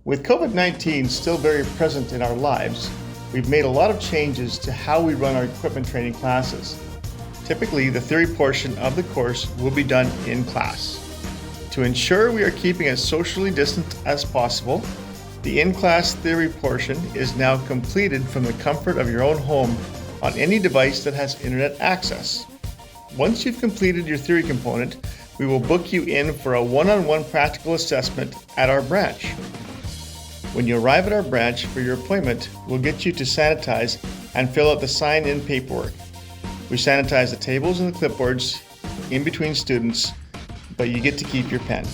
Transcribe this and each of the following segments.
With COVID-19 still very present in our lives, we've made a lot of changes to how we run our equipment training classes. Typically, the theory portion of the course will be done in class. To ensure we are keeping as socially distant as possible, the in-class theory portion is now completed from the comfort of your own home on any device that has internet access. Once you've completed your theory component, we will book you in for a one-on-one practical assessment at our branch. When you arrive at our branch for your appointment, we'll get you to sanitize and fill out the sign-in paperwork. We sanitize the tables and the clipboards in between students, but you get to keep your pen.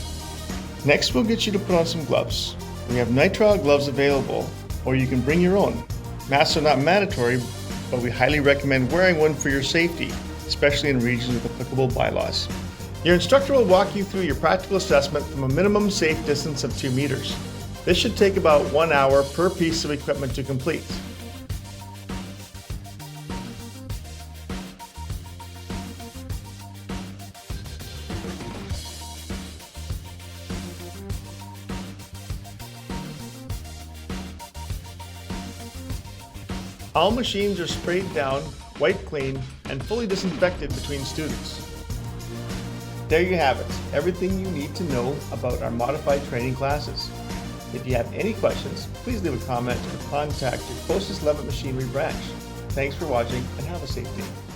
Next, we'll get you to put on some gloves. We have nitrile gloves available, or you can bring your own. Masks are not mandatory, but we highly recommend wearing one for your safety, especially in regions with applicable bylaws. Your instructor will walk you through your practical assessment from a minimum safe distance of 2 meters. This should take about 1 hour per piece of equipment to complete. All machines are sprayed down, wiped clean, and fully disinfected between students. There you have it, everything you need to know about our modified training classes. If you have any questions, please leave a comment or contact your closest Leavitt Machinery branch. Thanks for watching and have a safe day.